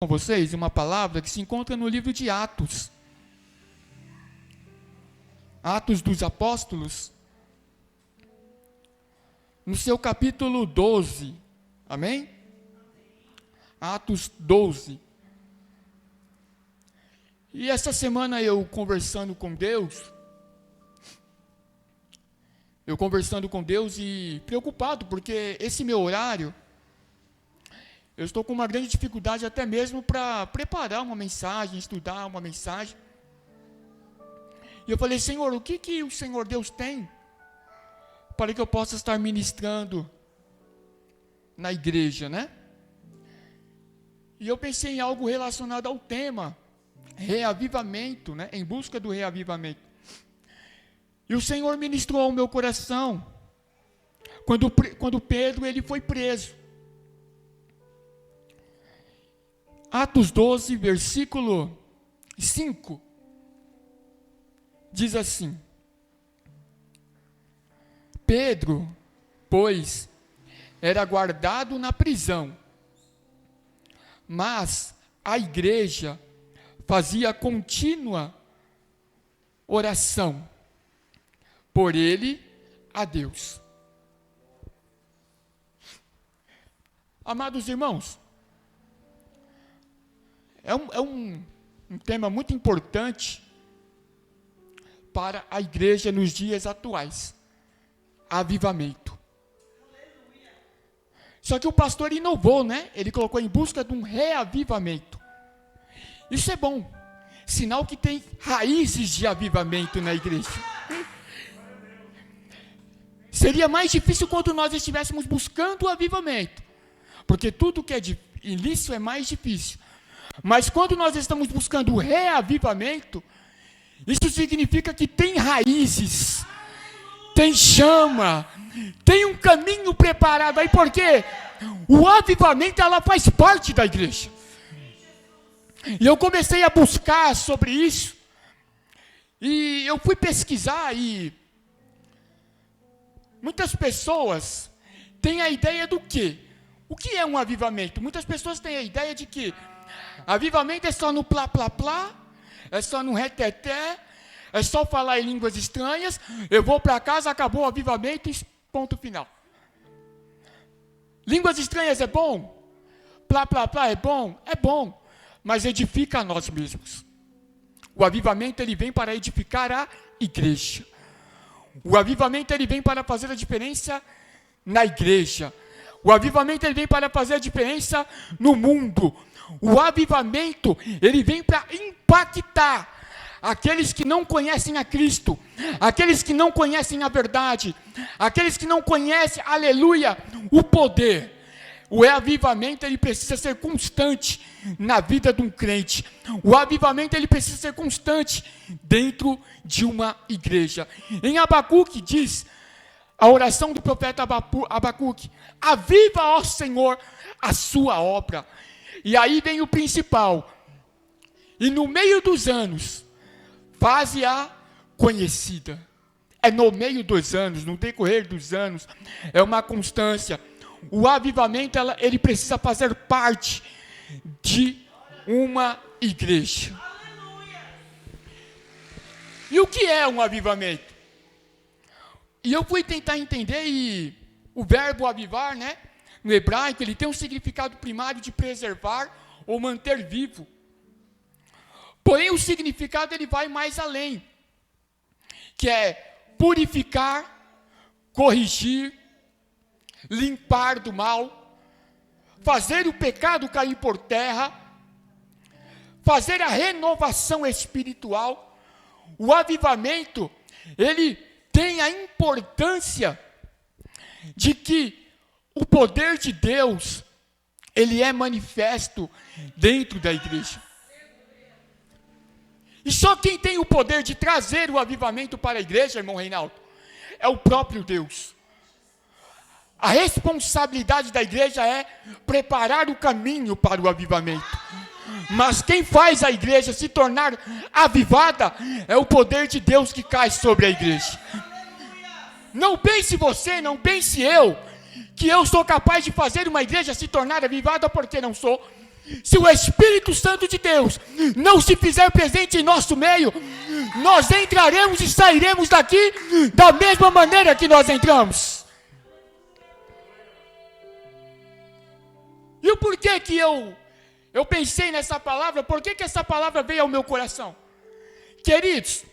com vocês uma palavra que se encontra no livro de Atos. Atos dos Apóstolos, no seu capítulo 12, amém? Atos 12. E essa semana eu conversando com Deus e preocupado, porque esse meu horário, eu estou com uma grande dificuldade até mesmo para preparar uma mensagem, estudar uma mensagem. E eu falei, Senhor, o que o Senhor Deus tem para que eu possa estar ministrando na igreja, né? E eu pensei em algo relacionado ao tema reavivamento, né? Em busca do reavivamento. E o Senhor ministrou ao meu coração quando Pedro ele foi preso. Atos 12, versículo 5, diz assim: Pedro, pois, era guardado na prisão, mas a igreja fazia contínua oração por ele a Deus. Amados irmãos, é um tema muito importante para a igreja nos dias atuais. Avivamento. Só que o pastor inovou, né? Ele colocou em busca de um reavivamento. Isso é bom. Sinal que tem raízes de avivamento na igreja. Seria mais difícil quando nós estivéssemos buscando o avivamento. Porque tudo que é ilícito é mais difícil. Mas quando nós estamos buscando o reavivamento, isso significa que tem raízes, tem chama, tem um caminho preparado aí, porque o avivamento ela faz parte da igreja. E eu comecei a buscar sobre isso, e eu fui pesquisar, e muitas pessoas têm a ideia do quê? O que é um avivamento? Muitas pessoas têm a ideia de que avivamento é só no plá, plá, plá, é só no reteté, é só falar em línguas estranhas, eu vou para casa, acabou o avivamento, ponto final. Línguas estranhas é bom? Plá, plá, plá é bom? É bom, mas edifica a nós mesmos. O avivamento ele vem para edificar a igreja. O avivamento ele vem para fazer a diferença na igreja. O avivamento ele vem para fazer a diferença no mundo. O avivamento, ele vem para impactar aqueles que não conhecem a Cristo, aqueles que não conhecem a verdade, aqueles que não conhecem, aleluia, o poder. O avivamento, ele precisa ser constante na vida de um crente. O avivamento, ele precisa ser constante dentro de uma igreja. Em Abacuque diz, a oração do profeta Abacuque: aviva, ó Senhor, a sua obra. E aí vem o principal. E no meio dos anos, faze-a conhecida. É no meio dos anos, no decorrer dos anos, é uma constância. O avivamento, ele precisa fazer parte de uma igreja. E o que é um avivamento? E eu fui tentar entender, e o verbo avivar, né? No hebraico, ele tem um significado primário de preservar ou manter vivo. Porém, o significado ele vai mais além, que é purificar, corrigir, limpar do mal, fazer o pecado cair por terra, fazer a renovação espiritual. O avivamento, ele tem a importância de que o poder de Deus, ele é manifesto dentro da igreja. E só quem tem o poder de trazer o avivamento para a igreja, irmão Reinaldo, é o próprio Deus. A responsabilidade da igreja é preparar o caminho para o avivamento. Mas quem faz a igreja se tornar avivada é o poder de Deus que cai sobre a igreja. Não pense você, não pense eu, que eu sou capaz de fazer uma igreja se tornar avivada, porque não sou. Se o Espírito Santo de Deus não se fizer presente em nosso meio, nós entraremos e sairemos daqui da mesma maneira que nós entramos. E o porquê que eu pensei nessa palavra? Por que essa palavra veio ao meu coração? Queridos,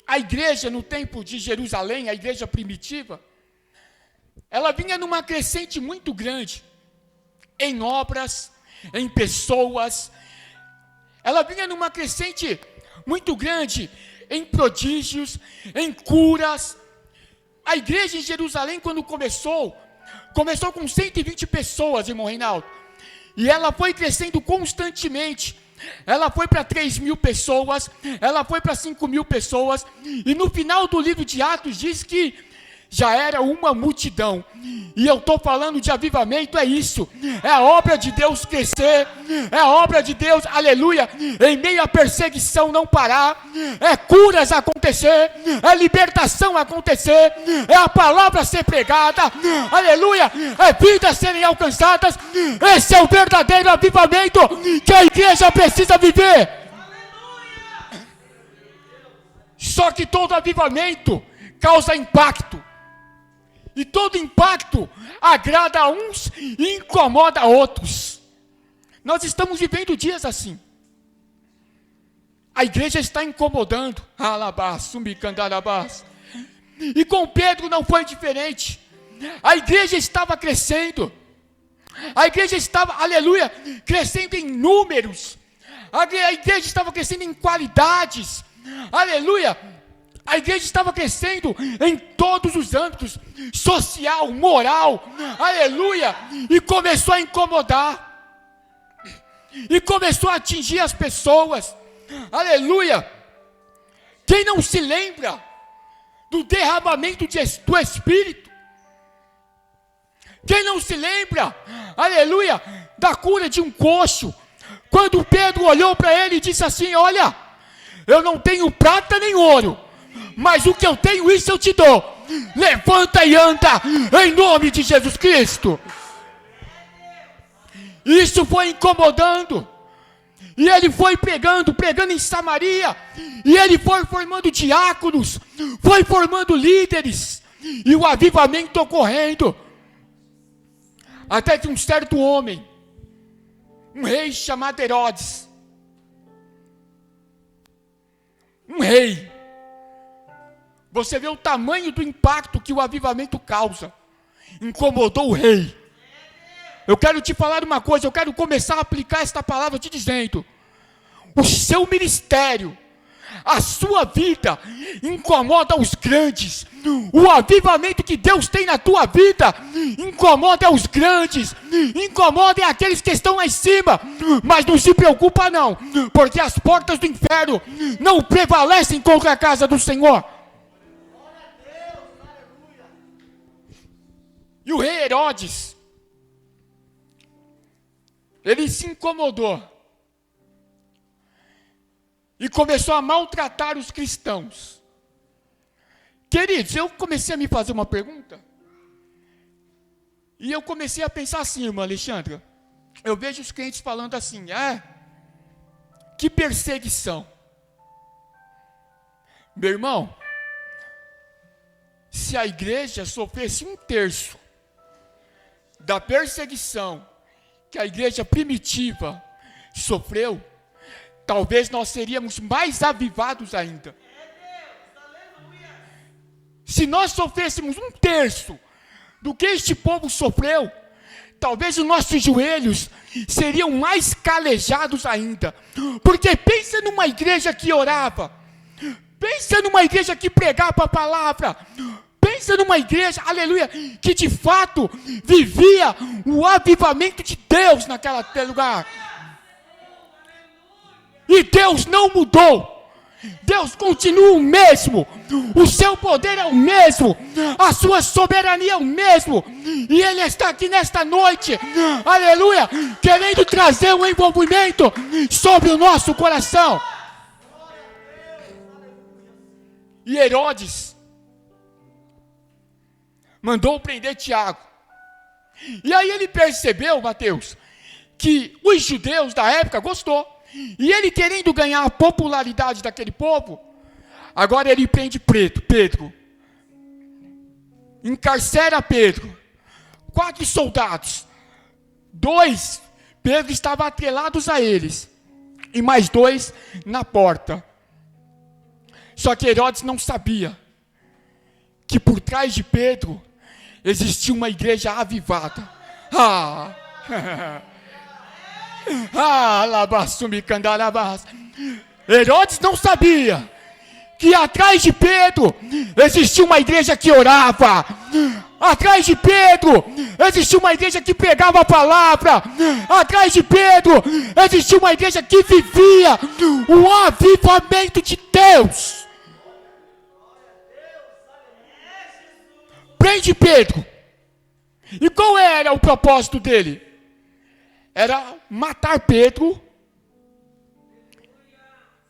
a igreja no tempo de Jerusalém, a igreja primitiva, ela vinha numa crescente muito grande, em obras, em pessoas. Ela vinha numa crescente muito grande, em prodígios, em curas. A igreja em Jerusalém, quando começou com 120 pessoas, irmão Reinaldo, e ela foi crescendo constantemente. Ela foi para 3.000 pessoas, ela foi para 5.000 pessoas, e no final do livro de Atos diz que já era uma multidão. E eu estou falando de avivamento, é isso, é a obra de Deus crescer, é a obra de Deus, aleluia, em meio à perseguição não parar, é curas acontecer, é libertação acontecer, é a palavra ser pregada, aleluia, é vidas serem alcançadas. Esse é o verdadeiro avivamento que a igreja precisa viver. Só que todo avivamento causa impacto. E todo impacto agrada a uns e incomoda a outros. Nós estamos vivendo dias assim. A igreja está incomodando. E com Pedro não foi diferente. A igreja estava crescendo. A igreja estava, aleluia, crescendo em números. A igreja estava crescendo em qualidades. Aleluia. A igreja estava crescendo em todos os âmbitos, social, moral, aleluia, e começou a incomodar, e começou a atingir as pessoas, aleluia. Quem não se lembra do derramamento do Espírito? Quem não se lembra, aleluia, da cura de um coxo, quando Pedro olhou para ele e disse assim: olha, eu não tenho prata nem ouro, mas o que eu tenho, isso eu te dou. Levanta e anda, em nome de Jesus Cristo. Isso foi incomodando. E ele foi pregando em Samaria. E ele foi formando diáconos, foi formando líderes. E o avivamento ocorrendo. Até que um certo homem, um rei chamado Herodes, um rei, você vê o tamanho do impacto que o avivamento causa. Incomodou o rei. Eu quero te falar uma coisa, eu quero começar a aplicar esta palavra te dizendo: o seu ministério, a sua vida incomoda os grandes. O avivamento que Deus tem na tua vida incomoda os grandes, incomoda aqueles que estão lá em cima. Mas não se preocupa não, porque as portas do inferno não prevalecem contra a casa do Senhor. E o rei Herodes, ele se incomodou e começou a maltratar os cristãos. Queridos, eu comecei a me fazer uma pergunta, e eu comecei a pensar assim, irmã Alexandra, eu vejo os crentes falando assim: que perseguição. Meu irmão, se a igreja sofresse 1/3 da perseguição que a igreja primitiva sofreu, talvez nós seríamos mais avivados ainda. Se nós sofrêssemos 1/3 do que este povo sofreu, talvez os nossos joelhos seriam mais calejados ainda. Porque pensa numa igreja que orava, pensa numa igreja que pregava a palavra, pensa numa igreja, aleluia, que de fato vivia o avivamento de Deus naquele lugar. E Deus não mudou. Deus continua o mesmo. O seu poder é o mesmo. A sua soberania é o mesmo. E Ele está aqui nesta noite, aleluia, querendo trazer um envolvimento sobre o nosso coração. E Herodes mandou prender Tiago. E aí ele percebeu, Mateus, que os judeus da época gostou. E ele querendo ganhar a popularidade daquele povo, agora ele prende Pedro, encarcera Pedro, 4 soldados, 2, Pedro estava atrelados a eles, e mais 2 na porta. Só que Herodes não sabia que por trás de Pedro existia uma igreja avivada. Herodes não sabia que atrás de Pedro existia uma igreja que orava. Atrás de Pedro existia uma igreja que pregava a palavra. Atrás de Pedro existia uma igreja que vivia o avivamento de Deus. Prende Pedro. E qual era o propósito dele? Era matar Pedro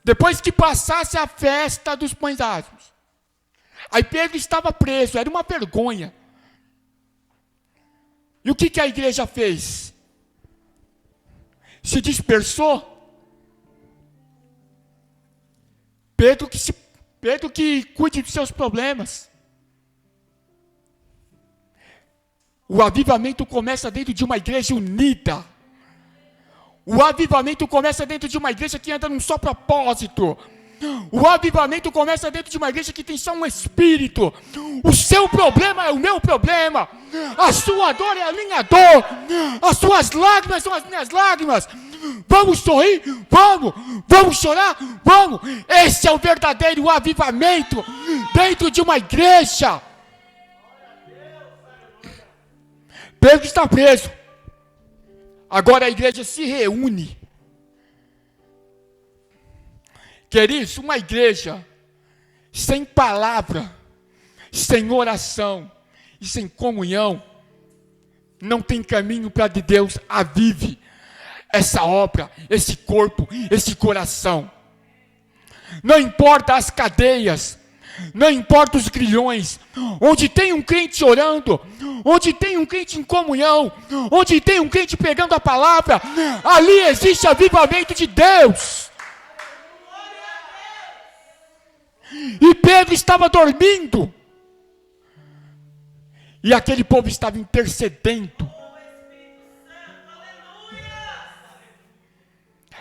depois que passasse a festa dos pães asmos. Aí Pedro estava preso, era uma vergonha. E o que a igreja fez? Se dispersou. Pedro que cuide dos seus problemas. O avivamento começa dentro de uma igreja unida. O avivamento começa dentro de uma igreja que anda num só propósito. O avivamento começa dentro de uma igreja que tem só um espírito. O seu problema é o meu problema. A sua dor é a minha dor. As suas lágrimas são as minhas lágrimas. Vamos sorrir? Vamos. Vamos chorar? Vamos. Esse é o verdadeiro avivamento dentro de uma igreja. Pedro está preso. Agora a igreja se reúne. Queridos, uma igreja sem palavra, sem oração e sem comunhão, não tem caminho para que Deus avive essa obra, esse corpo, esse coração. Não importa as cadeias, não importa os grilhões, onde tem um crente orando, onde tem um crente em comunhão, onde tem um crente pegando a palavra, ali existe avivamento de Deus. E Pedro estava dormindo, e aquele povo estava intercedendo.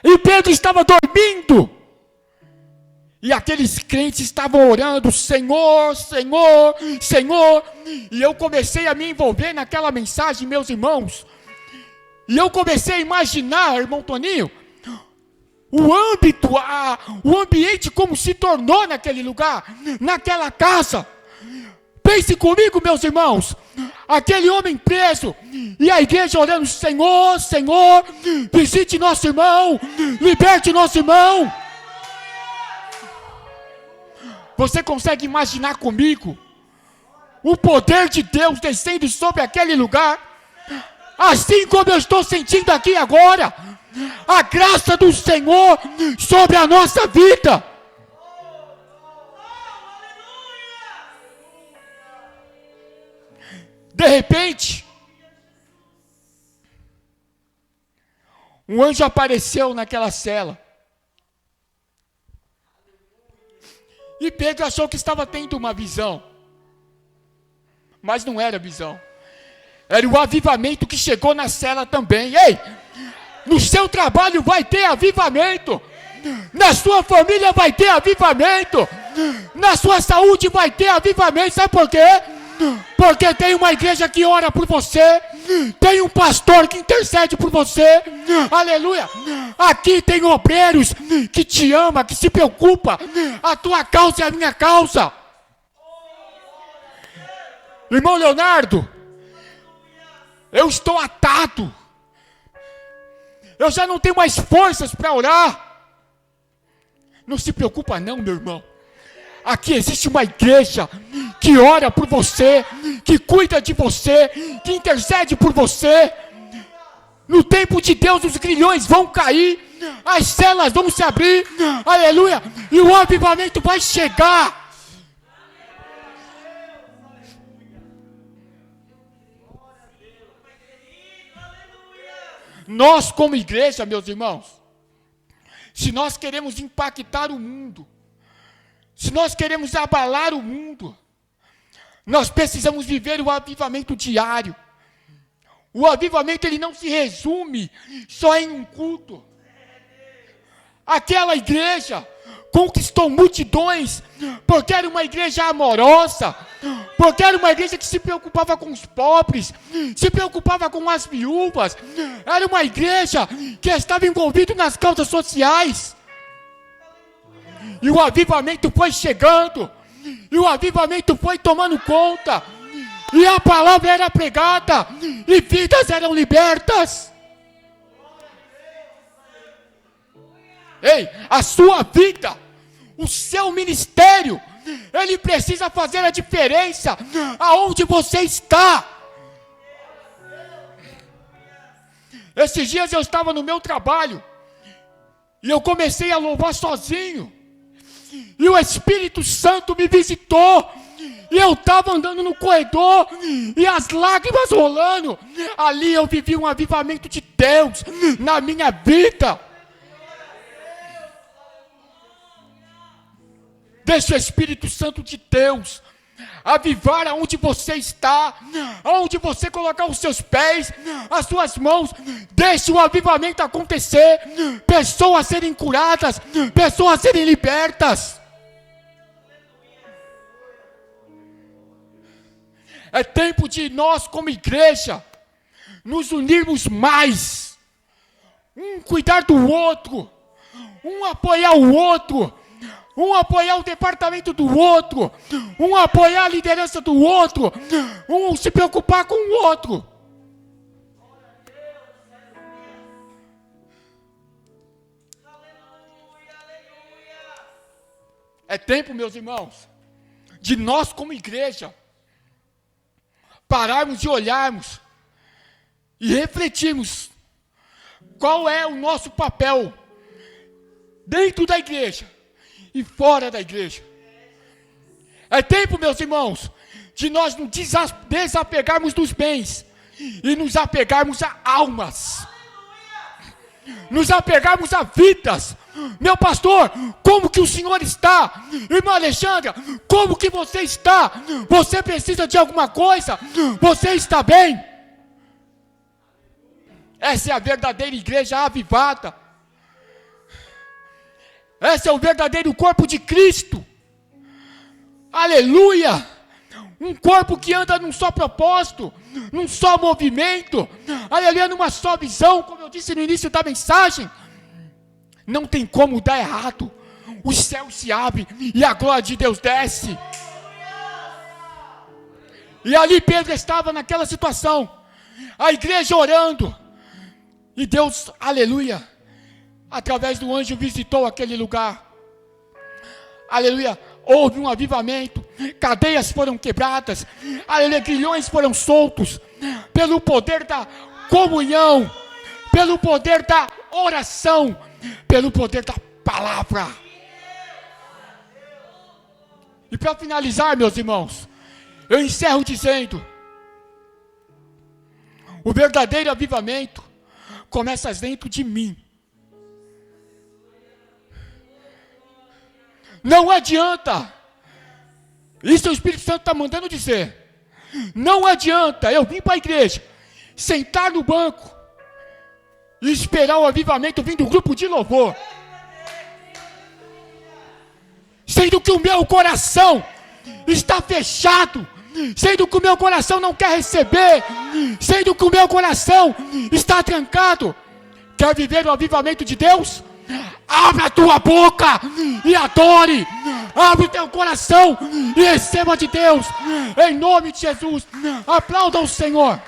E Pedro estava dormindo, e aqueles crentes estavam orando, Senhor, Senhor, Senhor. E eu comecei a me envolver naquela mensagem, meus irmãos. E eu comecei a imaginar, irmão Toninho, o âmbito, o ambiente como se tornou naquele lugar, naquela casa. Pense comigo, meus irmãos, aquele homem preso, e a igreja orando, Senhor, Senhor, visite nosso irmão, liberte nosso irmão. Você consegue imaginar comigo o poder de Deus descendo sobre aquele lugar? Assim como eu estou sentindo aqui agora, a graça do Senhor sobre a nossa vida. De repente, um anjo apareceu naquela cela. E Pedro achou que estava tendo uma visão. Mas não era visão. Era o avivamento que chegou na cela também. Ei, no seu trabalho vai ter avivamento. Na sua família vai ter avivamento. Na sua saúde vai ter avivamento. Sabe por quê? Porque tem uma igreja que ora por você. Tem um pastor que intercede por você. Aleluia. Aqui tem obreiros que te ama, que se preocupa. A tua causa é a minha causa. Irmão Leonardo, eu estou atado. Eu já não tenho mais forças para orar. Não se preocupa não, meu irmão. Aqui existe uma igreja que ora por você, que cuida de você, que intercede por você. No tempo de Deus os grilhões vão cair, as celas vão se abrir, aleluia, e o avivamento vai chegar. Nós como igreja, meus irmãos, se nós queremos impactar o mundo, se nós queremos abalar o mundo, nós precisamos viver o avivamento diário. O avivamento, ele não se resume só em um culto. Aquela igreja conquistou multidões, porque era uma igreja amorosa, porque era uma igreja que se preocupava com os pobres, se preocupava com as viúvas, era uma igreja que estava envolvida nas causas sociais. E o avivamento foi chegando, e o avivamento foi tomando conta, e a palavra era pregada, e vidas eram libertas. Ei, a sua vida, o seu ministério, ele precisa fazer a diferença aonde você está. Esses dias eu estava no meu trabalho, e eu comecei a louvar sozinho, e o Espírito Santo me visitou, e eu estava andando no corredor, e as lágrimas rolando. Ali eu vivi um avivamento de Deus na minha vida. Deixa o Espírito Santo de Deus avivar aonde você está, aonde você colocar os seus pés, as suas mãos. Deixa o avivamento acontecer, pessoas serem curadas, pessoas serem libertas. É tempo de nós, como igreja, nos unirmos mais, um cuidar do outro, um apoiar o outro, um apoiar o departamento do outro, um apoiar a liderança do outro, um se preocupar com o outro. É tempo, meus irmãos, de nós como igreja pararmos e olharmos e refletirmos qual é o nosso papel dentro da igreja e fora da igreja. É tempo, meus irmãos, de nós nos desapegarmos dos bens e nos apegarmos a almas, nos apegarmos a vidas. Meu pastor, como que o senhor está? Irmã Alexandra, como que você está? Você precisa de alguma coisa? Você está bem? Essa é a verdadeira igreja avivada. Esse é o verdadeiro corpo de Cristo. Aleluia! Um corpo que anda num só propósito, num só movimento, aleluia, numa só visão, como eu disse no início da mensagem. Não tem como dar errado. O céu se abre e a glória de Deus desce. E ali Pedro estava naquela situação, a igreja orando, e Deus, aleluia, através do anjo visitou aquele lugar. Aleluia, houve um avivamento, cadeias foram quebradas, aleluia, grilhões foram soltos, pelo poder da comunhão, pelo poder da oração, pelo poder da palavra. E para finalizar, meus irmãos, eu encerro dizendo: o verdadeiro avivamento começa dentro de mim. Não adianta, isso o Espírito Santo está mandando dizer, não adianta eu vir para a igreja, sentar no banco e esperar o avivamento vir do grupo de louvor, sendo que o meu coração está fechado, sendo que o meu coração não quer receber, sendo que o meu coração está trancado. Quer viver o avivamento de Deus? Abre a tua boca e adore. Abre o teu coração e receba de Deus, em nome de Jesus. Aplauda o Senhor.